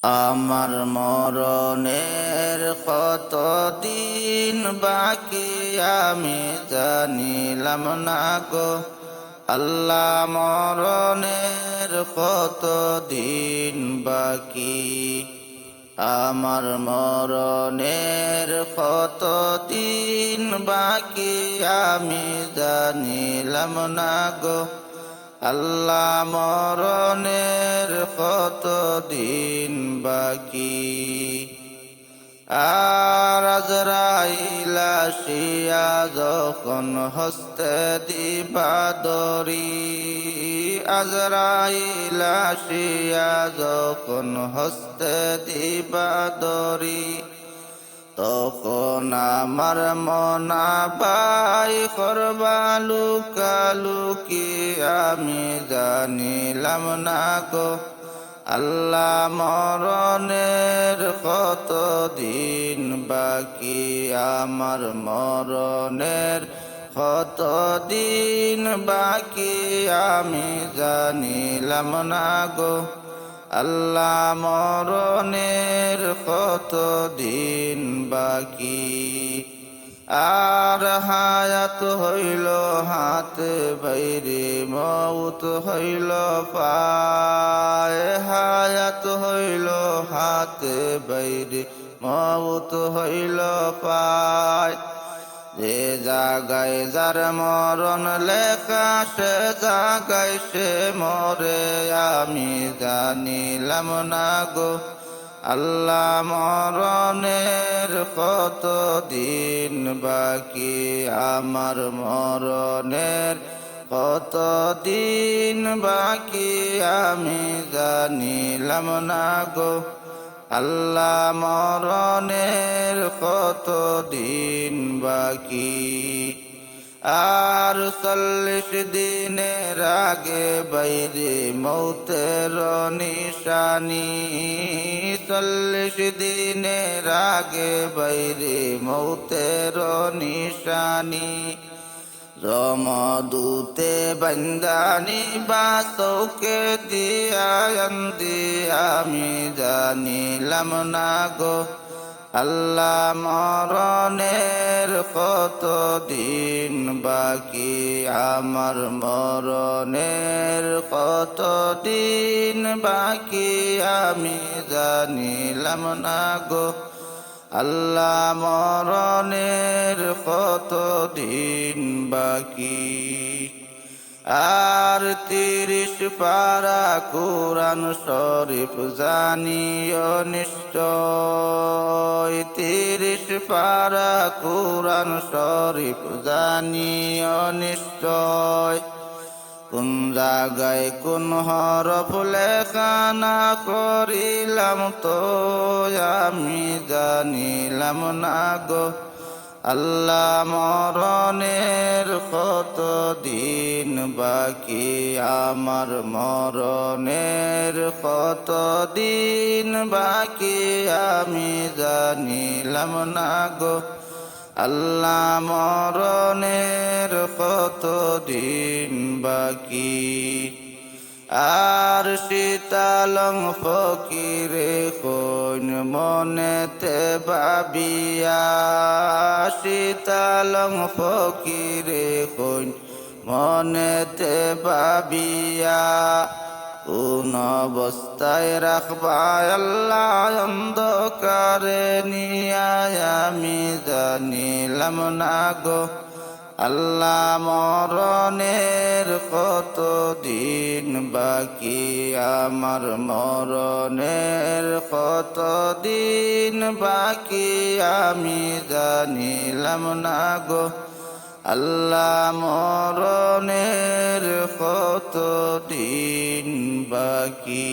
আমার মরণের কতদিন বাকি আমি জানিলাম না গো। আল্লাহ মরণের কতদিন বাকি, আমার মরণের কতদিন বাকি আমি জানিলাম না গো। আল্লাহ মরণের কতদিন বাকি। আর আজরাইল আসিয়া যখন হস্তে দিবা দরি, আজরাইল আসিয়া যখন হস্তে দিবা দরি, তখন আমার মনাবাই করবা লুকালুকি আমি জানিলাম না গো। আল্লাহ মরণের কতদিন বাকি, আমার মরণের কতদিন বাকি আমি জানিলাম না গো। আল্লাহ মরণের কতদিন বাকি। আর হায়াত হইল হাতে বাইরে, মউত হইল পায়, হায়াত হইল হাতে বাইরে, মউত হইল পায়। যে জাগায় যার মরণ লেখা সে জাগায় সে মরে আমি জানিলাম না গো। আল্লাহ মরণের কতদিন বাকি, আমার মরণের কতদিন বাকি আমি জানিলাম না গো। আল্লাহ মরণের কতদিন বাকি। আর 40 দিনের আগে বাইরে মৌতের নিশানি, 40 দিনের আগে বাইরে মৌতের নিশানি। রমদূতে বন্দানি বাসৌকে দিয়া আমি জানিলাম না গো। আল্লাহ মরণের কতদিন বাকি, আমার মরণের কতদিন বাকি আমি জানিলাম না গো। আল্লাহ মরণের কতদিন বাকি। আর 30 পারা কুরআন শরীফ জানিও নিশ্চয়, 30 পারা কুরআন শরীফ জানিও নিশ্চয়। কোন জায়গায় কোন হরফ লেখা না করিলাম তো আমি জানিলাম না গো। আল্লাহ মরণের কতদিন বাকি, আমার মরণের কতদিন বাকি আমি জানিলাম না গো। আল্লাহ মরণের কতদিন বাকি। আর শীতালং ফকিরে কোন মনেতে ভাবিয়া, শীতালং ফকিরে কোন মনেতে ভাবিয়া। কোন অবস্থায় রাখবা আল্লাহ অন্ধকারে নিয়া আমি জানিলাম না গো। আল্লাহ মরণের কতদিন বাকি, আমার মরণের কতদিন বাকি আমি জানিলাম না গো। আল্লাহ মরণের কতদিন বাকি।